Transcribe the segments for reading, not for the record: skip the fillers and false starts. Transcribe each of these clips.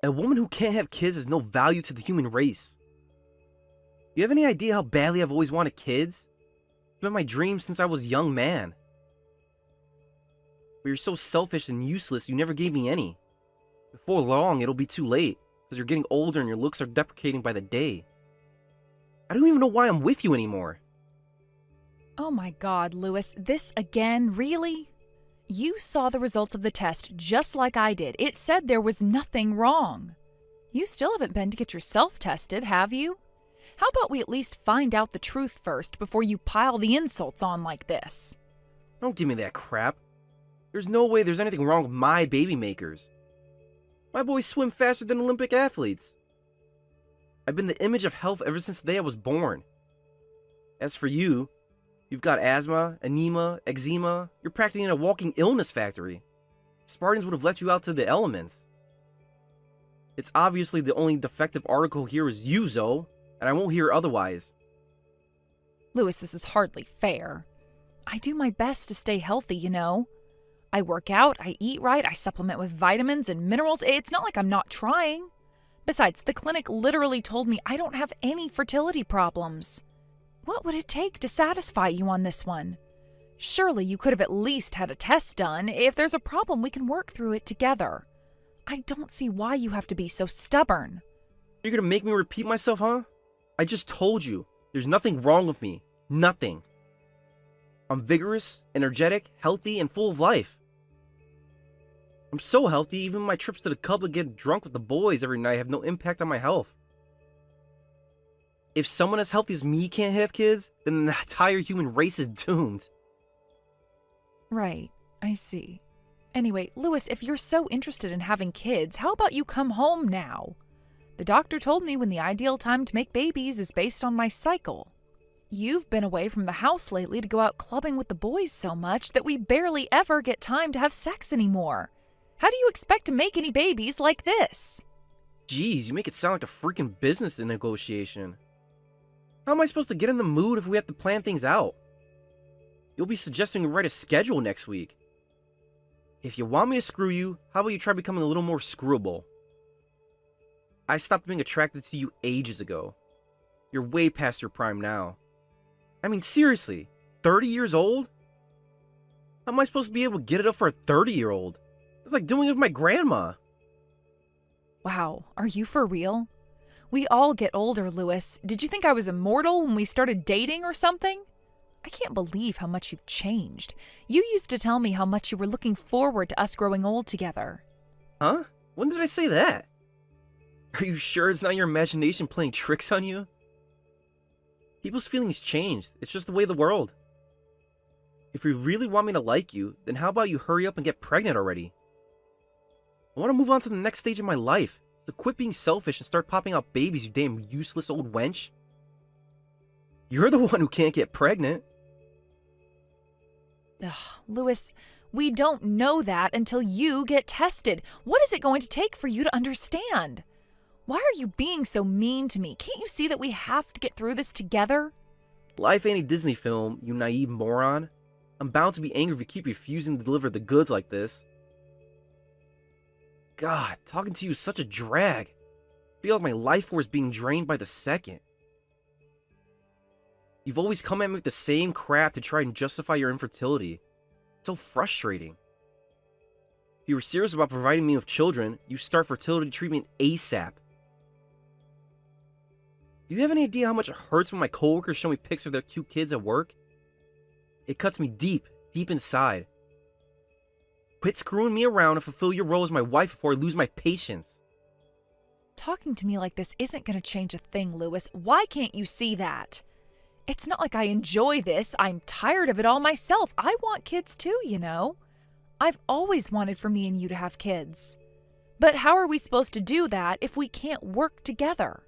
A woman who can't have kids has no value to the human race. Do you have any idea how badly I've always wanted kids? It's been my dream since I was a young man. But you're so selfish and useless, you never gave me any. Before long, it'll be too late, because you're getting older and your looks are deprecating by the day. I don't even know why I'm with you anymore. Oh my God, Lewis, this again, really? You saw the results of the test just like I did. It said there was nothing wrong. You still haven't been to get yourself tested, have you? How about we at least find out the truth first before you pile the insults on like this? Don't give me that crap. There's no way there's anything wrong with my baby makers. My boys swim faster than Olympic athletes. I've been the image of health ever since the day I was born. As for you, you've got asthma, anemia, eczema. You're practically a walking illness factory. Spartans would have let you out to the elements. It's obviously the only defective article here is you, Zoe, and I won't hear otherwise. Lewis, this is hardly fair. I do my best to stay healthy, you know. I work out, I eat right, I supplement with vitamins and minerals. It's not like I'm not trying. Besides, the clinic literally told me I don't have any fertility problems. What would it take to satisfy you on this one? Surely you could have at least had a test done. If there's a problem, we can work through it together. I don't see why you have to be so stubborn. You're gonna make me repeat myself, huh? I just told you, there's nothing wrong with me. Nothing. I'm vigorous, energetic, healthy, and full of life. I'm so healthy, even my trips to the club to get drunk with the boys every night have no impact on my health. If someone as healthy as me can't have kids, then the entire human race is doomed. Right, I see. Anyway, Lewis, if you're so interested in having kids, how about you come home now? The doctor told me when the ideal time to make babies is based on my cycle. You've been away from the house lately to go out clubbing with the boys so much that we barely ever get time to have sex anymore. How do you expect to make any babies like this? Jeez, you make it sound like a freaking business negotiation. How am I supposed to get in the mood if we have to plan things out? You'll be suggesting we write a schedule next week. If you want me to screw you, how about you try becoming a little more screwable? I stopped being attracted to you ages ago. You're way past your prime now. I mean, seriously, 30 years old? How am I supposed to be able to get it up for a 30-year-old? It's like doing it with my grandma. Wow, are you for real? We all get older, Lewis. Did you think I was immortal when we started dating or something? I can't believe how much you've changed. You used to tell me how much you were looking forward to us growing old together. Huh? When did I say that? Are you sure it's not your imagination playing tricks on you? People's feelings changed. It's just the way of the world. If you really want me to like you, then how about you hurry up and get pregnant already? I want to move on to the next stage of my life. So quit being selfish and start popping out babies, you damn useless old wench. You're the one who can't get pregnant. Ugh, Lewis, we don't know that until you get tested. What is it going to take for you to understand? Why are you being so mean to me? Can't you see that we have to get through this together? Life ain't a Disney film, you naive moron. I'm bound to be angry if you keep refusing to deliver the goods like this. God, talking to you is such a drag. I feel like my life force being drained by the second. You've always come at me with the same crap to try and justify your infertility. It's so frustrating. If you were serious about providing me with children, you start fertility treatment ASAP. Do you have any idea how much it hurts when my coworkers show me pics of their cute kids at work? It cuts me deep, deep inside. Quit screwing me around and fulfill your role as my wife before I lose my patience. Talking to me like this isn't going to change a thing, Lewis. Why can't you see that? It's not like I enjoy this. I'm tired of it all myself. I want kids too, you know. I've always wanted for me and you to have kids. But how are we supposed to do that if we can't work together?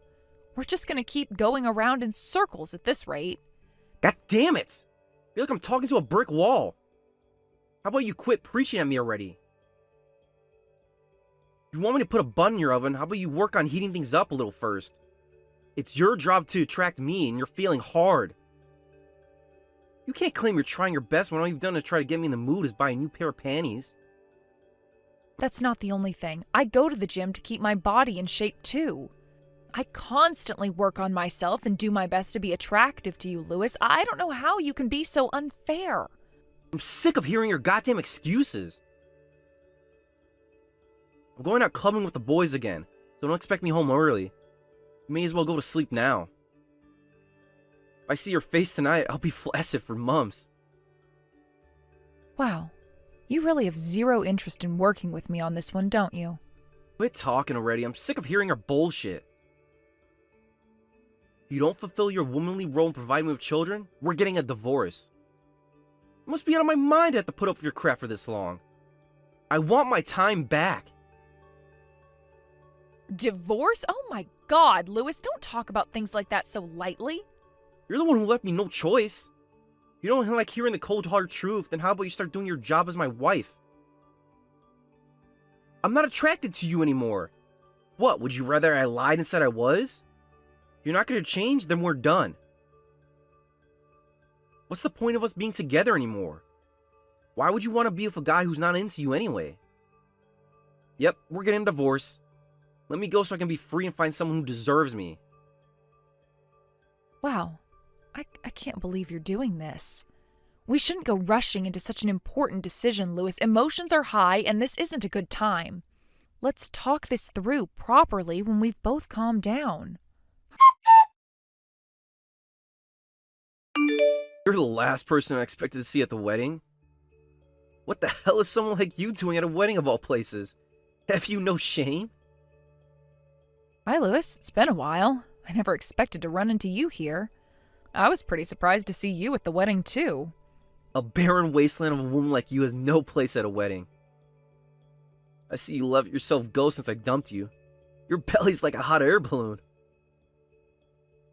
We're just going to keep going around in circles at this rate. God damn it! I feel like I'm talking to a brick wall. How about you quit preaching at me already? If you want me to put a bun in your oven, how about you work on heating things up a little first? It's your job to attract me, and you're feeling hard. You can't claim you're trying your best when all you've done is try to get me in the mood is buy a new pair of panties. That's not the only thing. I go to the gym to keep my body in shape too. I constantly work on myself and do my best to be attractive to you, Lewis. I don't know how you can be so unfair. I'm sick of hearing your goddamn excuses. I'm going out clubbing with the boys again, so don't expect me home early. You may as well go to sleep now. If I see your face tonight, I'll be flaccid for months. Wow, you really have zero interest in working with me on this one, don't you? Quit talking already. I'm sick of hearing your bullshit. If you don't fulfill your womanly role in providing me with children, we're getting a divorce. I must be out of my mind to have to put up with your crap for this long. I want my time back. Divorce? Oh my God, Lewis, don't talk about things like that so lightly. You're the one who left me no choice. If you don't like hearing the cold hard truth, then how about you start doing your job as my wife? I'm not attracted to you anymore. What, would you rather I lied and said I was? If you're not going to change, then we're done. What's the point of us being together anymore? Why would you want to be with a guy who's not into you anyway? Yep, we're getting a divorce. Let me go so I can be free and find someone who deserves me. Wow, I can't believe you're doing this. We shouldn't go rushing into such an important decision, Lewis. Emotions are high, and this isn't a good time. Let's talk this through properly when we've both calmed down. You're the last person I expected to see at the wedding. What the hell is someone like you doing at a wedding of all places? Have you no shame? Hi, Lewis. It's been a while. I never expected to run into you here. I was pretty surprised to see you at the wedding, too. A barren wasteland of a woman like you has no place at a wedding. I see you let yourself go since I dumped you. Your belly's like a hot air balloon.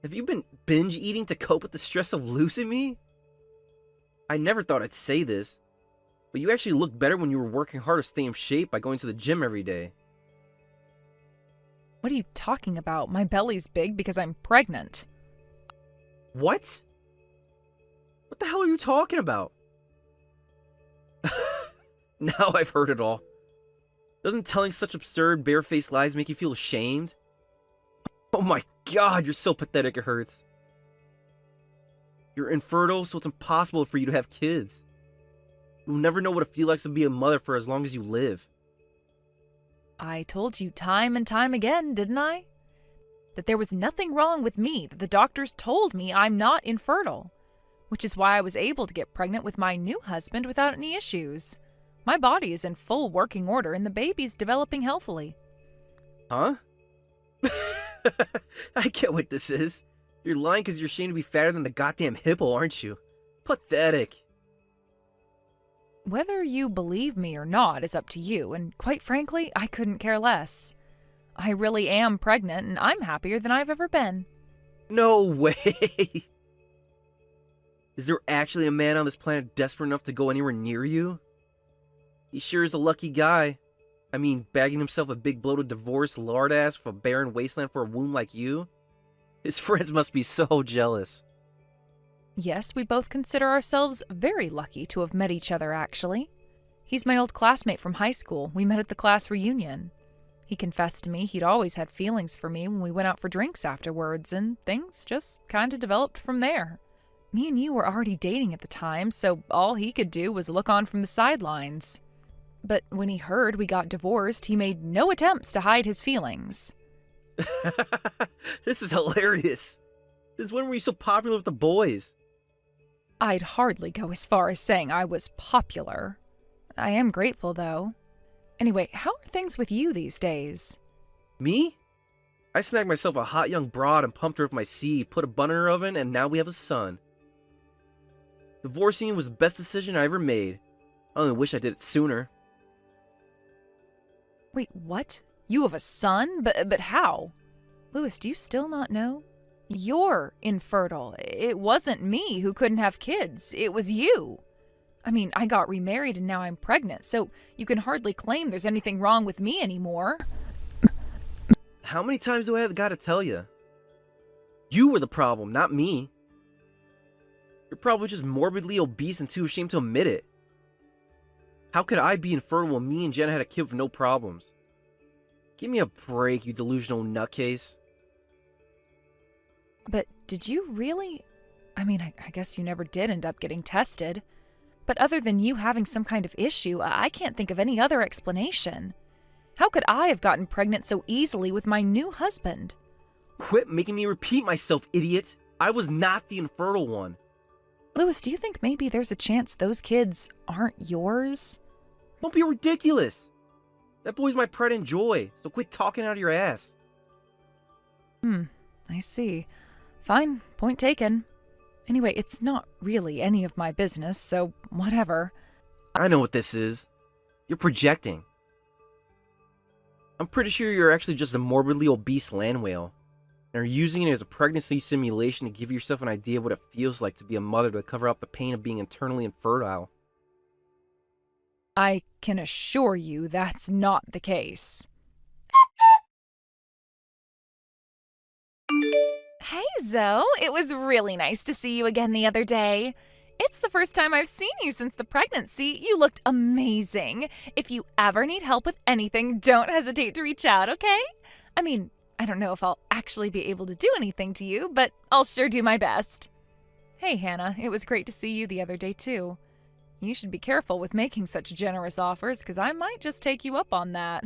Have you been binge eating to cope with the stress of losing me? I never thought I'd say this, but you actually look better when you were working hard to stay in shape by going to the gym every day. What are you talking about? My belly's big because I'm pregnant. What? What the hell are you talking about? Now I've heard it all. Doesn't telling such absurd, barefaced lies make you feel ashamed? Oh my god, you're so pathetic it hurts. You're infertile, so it's impossible for you to have kids. You'll never know what it feels like to be a mother for as long as you live. I told you time and time again, didn't I? That there was nothing wrong with me, that the doctors told me I'm not infertile, which is why I was able to get pregnant with my new husband without any issues. My body is in full working order and the baby's developing healthily. Huh? I get what this is. You're lying because you're ashamed to be fatter than the goddamn hippo, aren't you? Pathetic. Whether you believe me or not is up to you, and quite frankly, I couldn't care less. I really am pregnant, and I'm happier than I've ever been. No way! Is there actually a man on this planet desperate enough to go anywhere near you? He sure is a lucky guy. I mean, bagging himself a big bloated divorce lard ass with a barren wasteland for a womb like you? His friends must be so jealous. Yes, we both consider ourselves very lucky to have met each other, actually. He's my old classmate from high school. We met at the class reunion. He confessed to me he'd always had feelings for me when we went out for drinks afterwards, and things just kind of developed from there. Me and you were already dating at the time, so all he could do was look on from the sidelines. But when he heard we got divorced, he made no attempts to hide his feelings. This is hilarious. Since when were you so popular with the boys? I'd hardly go as far as saying I was popular. I am grateful, though. Anyway, how are things with you these days? Me? I snagged myself a hot young broad and pumped her with my seed, put a bun in her oven, and now we have a son. Divorcing you was the best decision I ever made. I only wish I did it sooner. Wait, what? You have a son? But how? Lewis, do you still not know? You're infertile. It wasn't me who couldn't have kids. It was you. I mean, I got remarried and now I'm pregnant, so you can hardly claim there's anything wrong with me anymore. How many times do I have got to tell you? You were the problem, not me. You're probably just morbidly obese and too ashamed to admit it. How could I be infertile when me and Jenna had a kid with no problems? Give me a break, you delusional nutcase. But did you really? I mean, I guess you never did end up getting tested. But other than you having some kind of issue, I can't think of any other explanation. How could I have gotten pregnant so easily with my new husband? Quit making me repeat myself, idiot. I was not the infertile one. Louis, do you think maybe there's a chance those kids aren't yours? Don't be ridiculous. That boy's my pride and joy, so quit talking out of your ass. I see. Fine, point taken. Anyway, it's not really any of my business, so whatever. I know what this is. You're projecting. I'm pretty sure you're actually just a morbidly obese land whale, and are using it as a pregnancy simulation to give yourself an idea of what it feels like to be a mother to cover up the pain of being internally infertile. I can assure you that's not the case. Hey, Zoe. It was really nice to see you again the other day. It's the first time I've seen you since the pregnancy. You looked amazing. If you ever need help with anything, don't hesitate to reach out, okay? I mean, I don't know if I'll actually be able to do anything to you, but I'll sure do my best. Hey, Hannah. It was great to see you the other day, too. You should be careful with making such generous offers, because I might just take you up on that.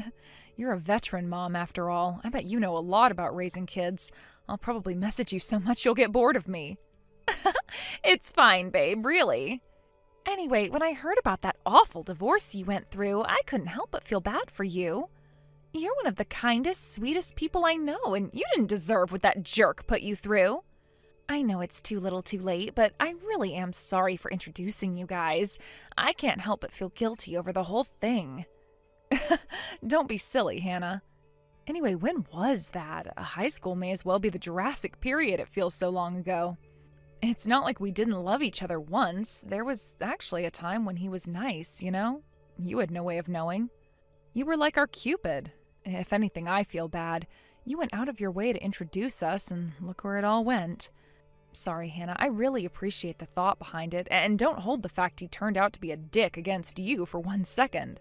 You're a veteran mom, after all. I bet you know a lot about raising kids. I'll probably message you so much you'll get bored of me. It's fine, babe, really. Anyway, when I heard about that awful divorce you went through, I couldn't help but feel bad for you. You're one of the kindest, sweetest people I know, and you didn't deserve what that jerk put you through. I know it's too little too late, but I really am sorry for introducing you guys. I can't help but feel guilty over the whole thing. Don't be silly, Hannah. Anyway, when was that? High school may as well be the Jurassic period, it feels so long ago. It's not like we didn't love each other once. There was actually a time when he was nice, you know? You had no way of knowing. You were like our Cupid. If anything, I feel bad. You went out of your way to introduce us, and look where it all went. Sorry, Hannah. I really appreciate the thought behind it, and don't hold the fact he turned out to be a dick against you for 1 second.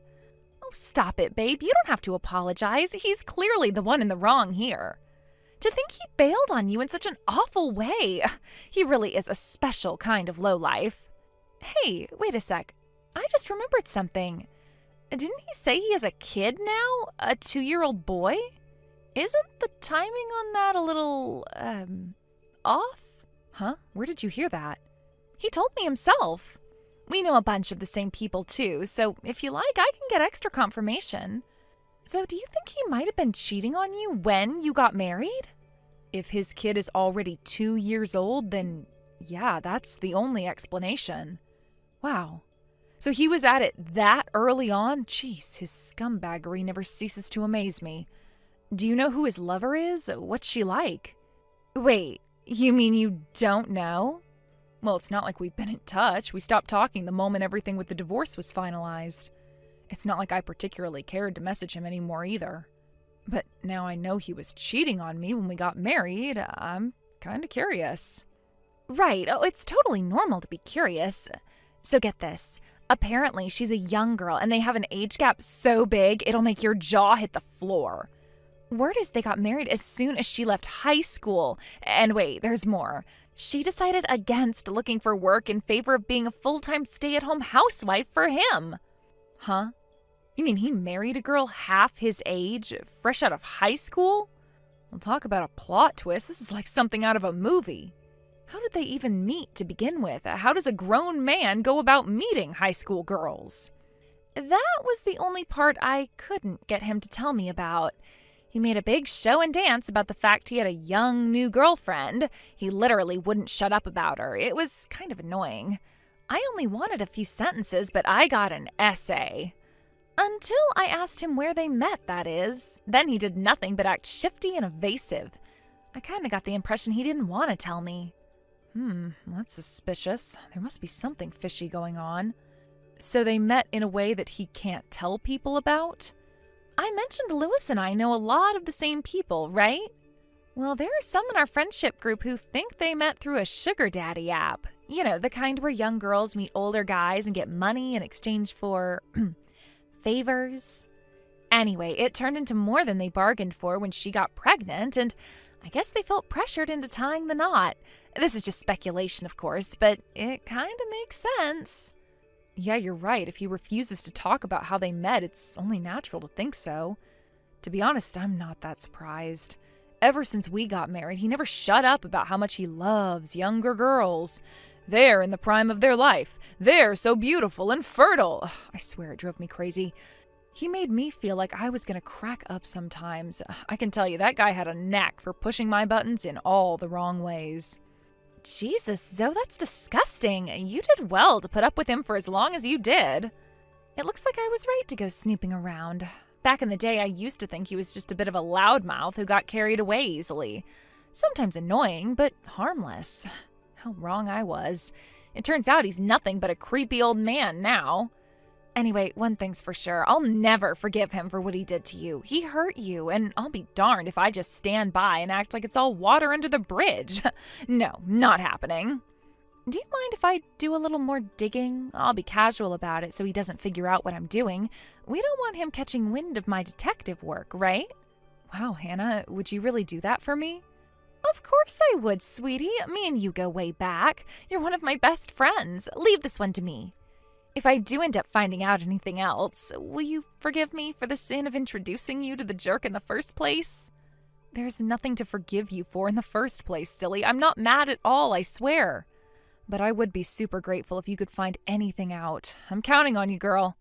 Oh, stop it, babe. You don't have to apologize. He's clearly the one in the wrong here. To think he bailed on you in such an awful way. He really is a special kind of lowlife. Hey, wait a sec. I just remembered something. Didn't he say he has a kid now? A 2-year-old boy? Isn't the timing on that a little, off? Huh? Where did you hear that? He told me himself. We know a bunch of the same people, too, so if you like, I can get extra confirmation. So do you think he might have been cheating on you when you got married? If his kid is already 2 years old, then yeah, that's the only explanation. Wow. So he was at it that early on? Jeez, his scumbaggery never ceases to amaze me. Do you know who his lover is? What's she like? Wait, you mean you don't know? Well, it's not like we've been in touch. We stopped talking the moment everything with the divorce was finalized. It's not like I particularly cared to message him anymore either. But now I know he was cheating on me when we got married. I'm kind of curious. Right. Oh, it's totally normal to be curious. So get this. Apparently, she's a young girl, and they have an age gap so big, it'll make your jaw hit the floor. Word is they got married as soon as she left high school. And wait, there's more. She decided against looking for work in favor of being a full-time stay-at-home housewife for him. Huh? You mean he married a girl half his age, fresh out of high school? Well, talk about a plot twist. This is like something out of a movie. How did they even meet to begin with? How does a grown man go about meeting high school girls? That was the only part I couldn't get him to tell me about. He made a big show and dance about the fact he had a young new girlfriend. He literally wouldn't shut up about her. It was kind of annoying. I only wanted a few sentences, but I got an essay. Until I asked him where they met, that is. Then he did nothing but act shifty and evasive. I kind of got the impression he didn't want to tell me. That's suspicious. There must be something fishy going on. So they met in a way that he can't tell people about? I mentioned Louis and I know a lot of the same people, right? Well, there are some in our friendship group who think they met through a sugar daddy app. You know, the kind where young girls meet older guys and get money in exchange for favors. Anyway, it turned into more than they bargained for when she got pregnant, and I guess they felt pressured into tying the knot. This is just speculation, of course, but it kind of makes sense. Yeah, you're right. If he refuses to talk about how they met, it's only natural to think so. To be honest, I'm not that surprised. Ever since we got married, he never shut up about how much he loves younger girls. They're in the prime of their life. They're so beautiful and fertile. Ugh, I swear it drove me crazy. He made me feel like I was going to crack up sometimes. I can tell you, that guy had a knack for pushing my buttons in all the wrong ways. Jesus, Zoe, that's disgusting. You did well to put up with him for as long as you did. It looks like I was right to go snooping around. Back in the day, I used to think he was just a bit of a loudmouth who got carried away easily. Sometimes annoying, but harmless. How wrong I was. It turns out he's nothing but a creepy old man now. Anyway, one thing's for sure. I'll never forgive him for what he did to you. He hurt you, and I'll be darned if I just stand by and act like it's all water under the bridge. No, not happening. Do you mind if I do a little more digging? I'll be casual about it so he doesn't figure out what I'm doing. We don't want him catching wind of my detective work, right? Wow, Hannah, would you really do that for me? Of course I would, sweetie. Me and you go way back. You're one of my best friends. Leave this one to me. If I do end up finding out anything else, will you forgive me for the sin of introducing you to the jerk in the first place? There's nothing to forgive you for in the first place, silly. I'm not mad at all, I swear. But I would be super grateful if you could find anything out. I'm counting on you, girl.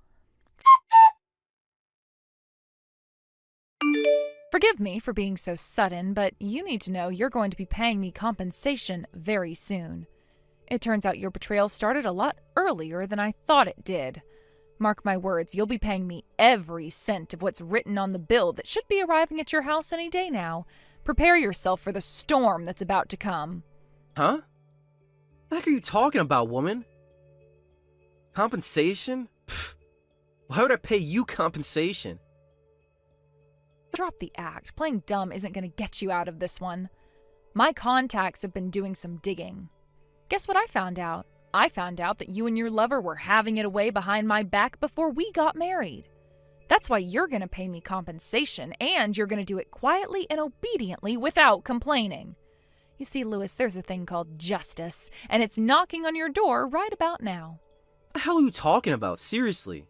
Forgive me for being so sudden, but you need to know you're going to be paying me compensation very soon. It turns out your betrayal started a lot earlier than I thought it did. Mark my words, you'll be paying me every cent of what's written on the bill that should be arriving at your house any day now. Prepare yourself for the storm that's about to come. Huh? What the heck are you talking about, woman? Compensation? Pfft. Why would I pay you compensation? Drop the act. Playing dumb isn't going to get you out of this one. My contacts have been doing some digging. Guess what I found out? I found out that you and your lover were having it away behind my back before we got married. That's why you're going to pay me compensation, and you're going to do it quietly and obediently without complaining. You see, Louis, there's a thing called justice, and it's knocking on your door right about now. What the hell are you talking about? Seriously.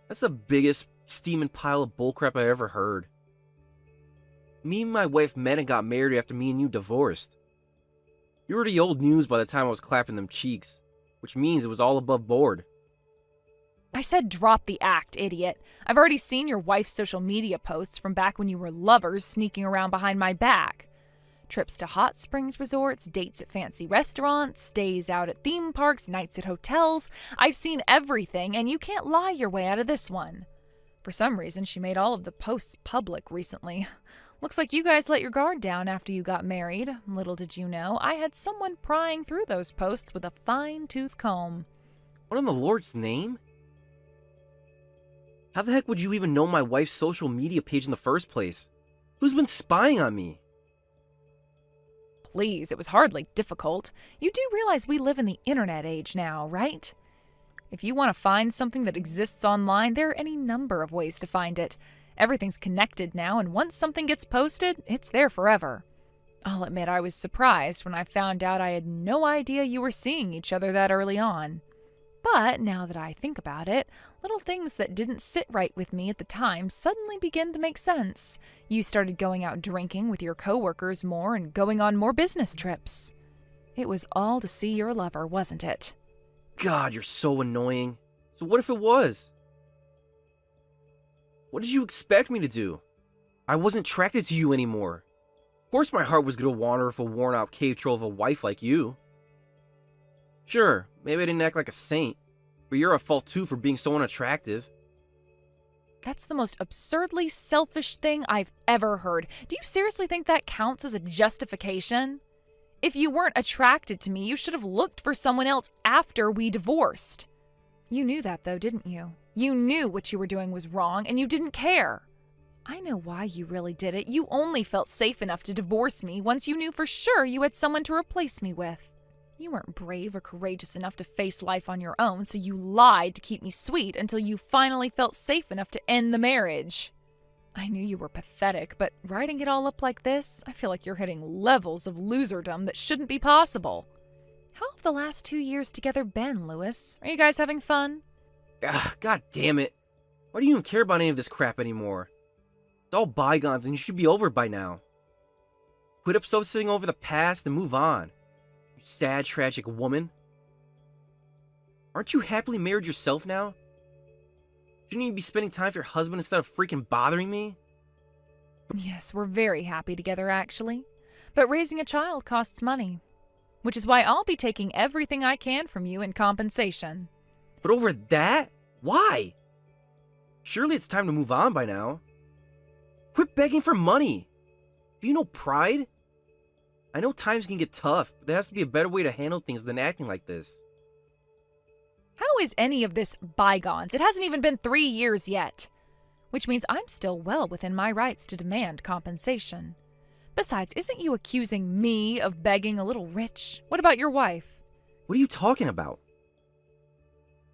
That's the biggest steaming pile of bullcrap I ever heard. Me and my wife met and got married after me and you divorced. You were the old news by the time I was clapping them cheeks, which means it was all above board. I said drop the act, idiot. I've already seen your wife's social media posts from back when you were lovers sneaking around behind my back. Trips to hot springs resorts, dates at fancy restaurants, stays out at theme parks, nights at hotels. I've seen everything, and you can't lie your way out of this one. For some reason, she made all of the posts public recently. Looks like you guys let your guard down after you got married. Little did you know, I had someone prying through those posts with a fine-tooth comb. What in the Lord's name? How the heck would you even know my wife's social media page in the first place? Who's been spying on me? Please, it was hardly difficult. You do realize we live in the internet age now, right? If you want to find something that exists online, there are any number of ways to find it. Everything's connected now, and once something gets posted, it's there forever. I'll admit I was surprised when I found out I had no idea you were seeing each other that early on. But now that I think about it, little things that didn't sit right with me at the time suddenly begin to make sense. You started going out drinking with your coworkers more and going on more business trips. It was all to see your lover, wasn't it? God, you're so annoying. So what if it was? What did you expect me to do? I wasn't attracted to you anymore. Of course my heart was gonna wander with a worn-out cave troll of a wife like you. Sure, maybe I didn't act like a saint, but you're at fault too for being so unattractive. That's the most absurdly selfish thing I've ever heard. Do you seriously think that counts as a justification? If you weren't attracted to me, you should have looked for someone else after we divorced. You knew that though, didn't you? You knew what you were doing was wrong, and you didn't care. I know why you really did it. You only felt safe enough to divorce me once you knew for sure you had someone to replace me with. You weren't brave or courageous enough to face life on your own, so you lied to keep me sweet until you finally felt safe enough to end the marriage. I knew you were pathetic, but writing it all up like this, I feel like you're hitting levels of loserdom that shouldn't be possible. How have the last 2 years together been, Lewis? Are you guys having fun? God damn it. Why do you even care about any of this crap anymore? It's all bygones and you should be over it by now. Quit obsessing over the past and move on. You sad, tragic woman. Aren't you happily married yourself now? Shouldn't you be spending time with your husband instead of freaking bothering me? Yes, we're very happy together, actually. But raising a child costs money. Which is why I'll be taking everything I can from you in compensation. But over that? Why? Surely it's time to move on by now. Quit begging for money. Do you know pride? I know times can get tough, but there has to be a better way to handle things than acting like this. How is any of this bygones? It hasn't even been 3 years yet. Which means I'm still well within my rights to demand compensation. Besides, isn't you accusing me of begging a little rich? What about your wife? What are you talking about?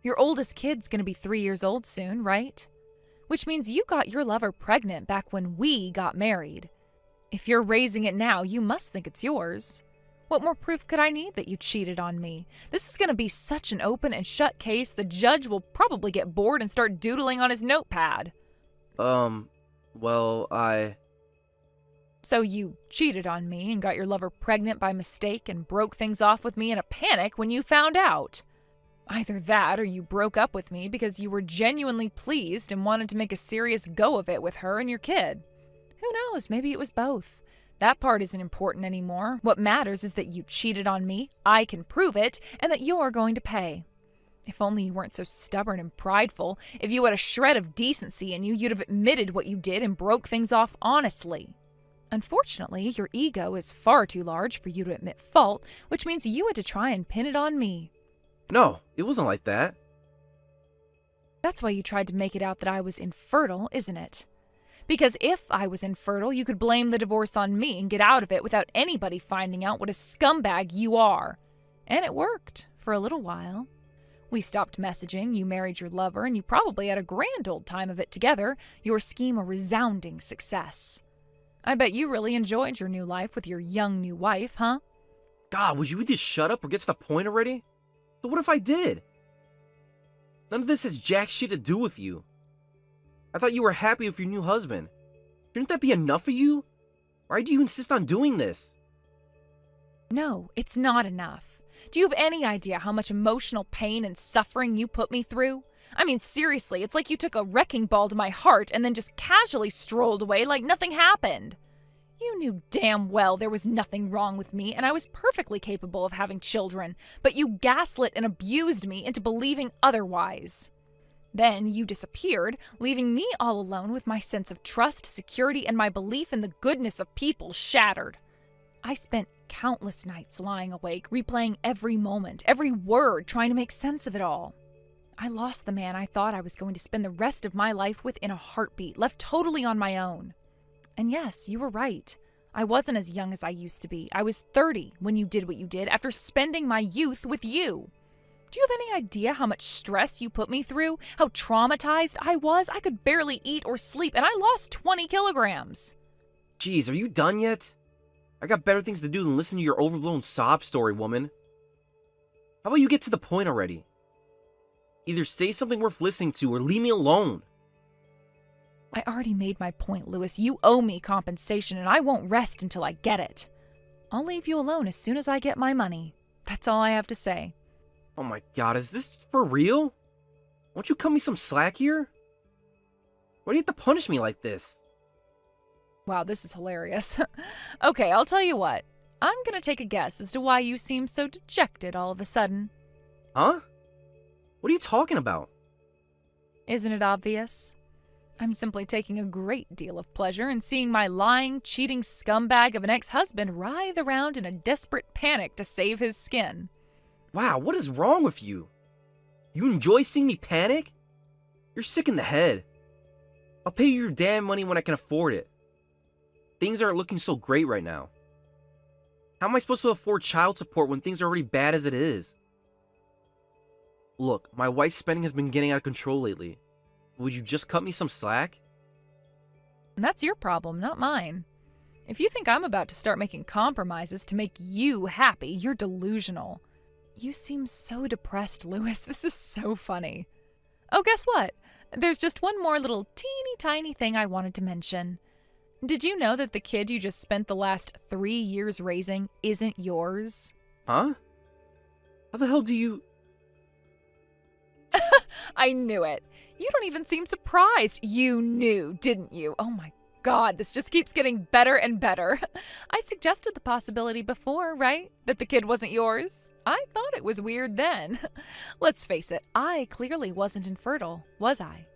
Your oldest kid's gonna be 3 years old soon, right? Which means you got your lover pregnant back when we got married. If you're raising it now, you must think it's yours. What more proof could I need that you cheated on me? This is going to be such an open and shut case, the judge will probably get bored and start doodling on his notepad. Well, So you cheated on me and got your lover pregnant by mistake and broke things off with me in a panic when you found out. Either that or you broke up with me because you were genuinely pleased and wanted to make a serious go of it with her and your kid. Who knows, maybe it was both. That part isn't important anymore. What matters is that you cheated on me, I can prove it, and that you're going to pay. If only you weren't so stubborn and prideful. If you had a shred of decency in you, you'd have admitted what you did and broke things off honestly. Unfortunately, your ego is far too large for you to admit fault, which means you had to try and pin it on me. no, it wasn't like that. That's why you tried to make it out that I was infertile, isn't it? Because if I was infertile, you could blame the divorce on me and get out of it without anybody finding out what a scumbag you are. And it worked, for a little while. We stopped messaging, you married your lover, and you probably had a grand old time of it together, your scheme a resounding success. I bet you really enjoyed your new life with your young new wife, huh? God, would you just shut up or get to the point already? So what if I did? None of this has jack shit to do with you. I thought you were happy with your new husband. Shouldn't that be enough for you? Why do you insist on doing this? No, it's not enough. Do you have any idea how much emotional pain and suffering you put me through? I mean, seriously, it's like you took a wrecking ball to my heart and then just casually strolled away like nothing happened. You knew damn well there was nothing wrong with me and I was perfectly capable of having children, but you gaslit and abused me into believing otherwise. Then you disappeared, leaving me all alone with my sense of trust, security, and my belief in the goodness of people shattered. I spent countless nights lying awake, replaying every moment, every word, trying to make sense of it all. I lost the man I thought I was going to spend the rest of my life with in a heartbeat, left totally on my own. And yes, you were right. I wasn't as young as I used to be. I was 30 when you did what you did after spending my youth with you. Do you have any idea how much stress you put me through? How traumatized I was? I could barely eat or sleep, and I lost 20 kilograms. Jeez, are you done yet? I got better things to do than listen to your overblown sob story, woman. How about you get to the point already? Either say something worth listening to or leave me alone. I already made my point, Lewis. You owe me compensation, and I won't rest until I get it. I'll leave you alone as soon as I get my money. That's all I have to say. Oh my god, is this for real? Won't you cut me some slack here? Why do you have to punish me like this? Wow, this is hilarious. Okay, I'll tell you what. I'm gonna take a guess as to why you seem so dejected all of a sudden. Huh? What are you talking about? Isn't it obvious? I'm simply taking a great deal of pleasure in seeing my lying, cheating scumbag of an ex-husband writhe around in a desperate panic to save his skin. Wow, what is wrong with you? You enjoy seeing me panic? You're sick in the head. I'll pay you your damn money when I can afford it. Things aren't looking so great right now. How am I supposed to afford child support when things are already bad as it is? Look, my wife's spending has been getting out of control lately. Would you just cut me some slack? And that's your problem, not mine. If you think I'm about to start making compromises to make you happy, you're delusional. You seem so depressed, Lewis. This is so funny. Oh, guess what? There's just one more little teeny tiny thing I wanted to mention. Did you know that the kid you just spent the last 3 years raising isn't yours? Huh? How the hell do you... I knew it. You don't even seem surprised. You knew, didn't you? Oh my God, this just keeps getting better and better. I suggested the possibility before, right? That the kid wasn't yours? I thought it was weird then. Let's face it, I clearly wasn't infertile, was I?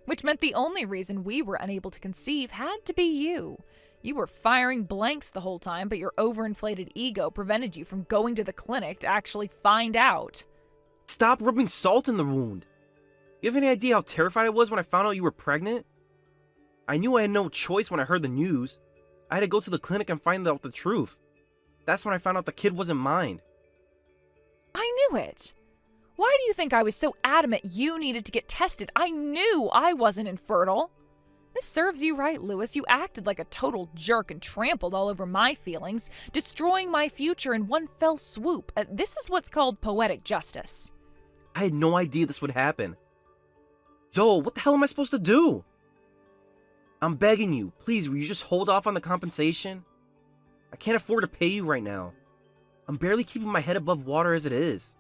Which meant the only reason we were unable to conceive had to be you. You were firing blanks the whole time, but your overinflated ego prevented you from going to the clinic to actually find out. Stop rubbing salt in the wound. You have any idea how terrified I was when I found out you were pregnant? I knew I had no choice when I heard the news. I had to go to the clinic and find out the truth. That's when I found out the kid wasn't mine. I knew it. Why do you think I was so adamant you needed to get tested? I knew I wasn't infertile. This serves you right, Lewis. You acted like a total jerk and trampled all over my feelings, destroying my future in one fell swoop. This is what's called poetic justice. I had no idea this would happen. Joel, what the hell am I supposed to do? I'm begging you, please, will you just hold off on the compensation? I can't afford to pay you right now. I'm barely keeping my head above water as it is.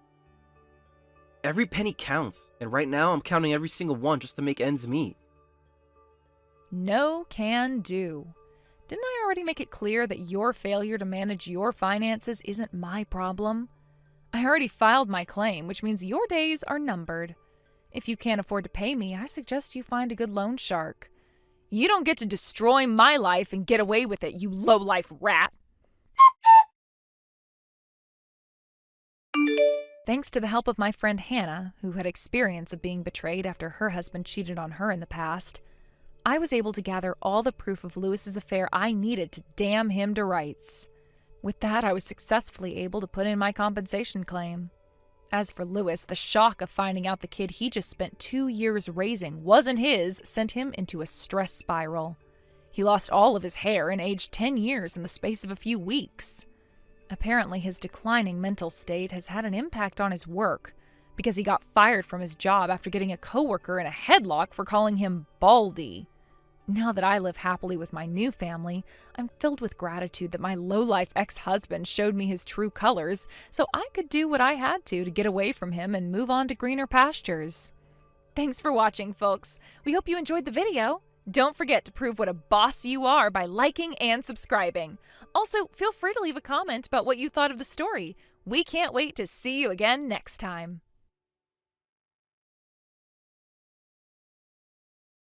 Every penny counts, and right now I'm counting every single one just to make ends meet. No can do. Didn't I already make it clear that your failure to manage your finances isn't my problem? I already filed my claim, which means your days are numbered. If you can't afford to pay me, I suggest you find a good loan shark. You don't get to destroy my life and get away with it, you low-life rat. Thanks to the help of my friend Hannah, who had experience of being betrayed after her husband cheated on her in the past, I was able to gather all the proof of Lewis's affair I needed to damn him to rights. With that, I was successfully able to put in my compensation claim. As for Lewis, the shock of finding out the kid he just spent 2 years raising wasn't his sent him into a stress spiral. He lost all of his hair and aged 10 years in the space of a few weeks. Apparently, his declining mental state has had an impact on his work, because he got fired from his job after getting a coworker in a headlock for calling him Baldy. Now that I live happily with my new family, I'm filled with gratitude that my low-life ex-husband showed me his true colors so I could do what I had to get away from him and move on to greener pastures. Thanks for watching, folks. We hope you enjoyed the video. Don't forget to prove what a boss you are by liking and subscribing. Also, feel free to leave a comment about what you thought of the story. We can't wait to see you again next time.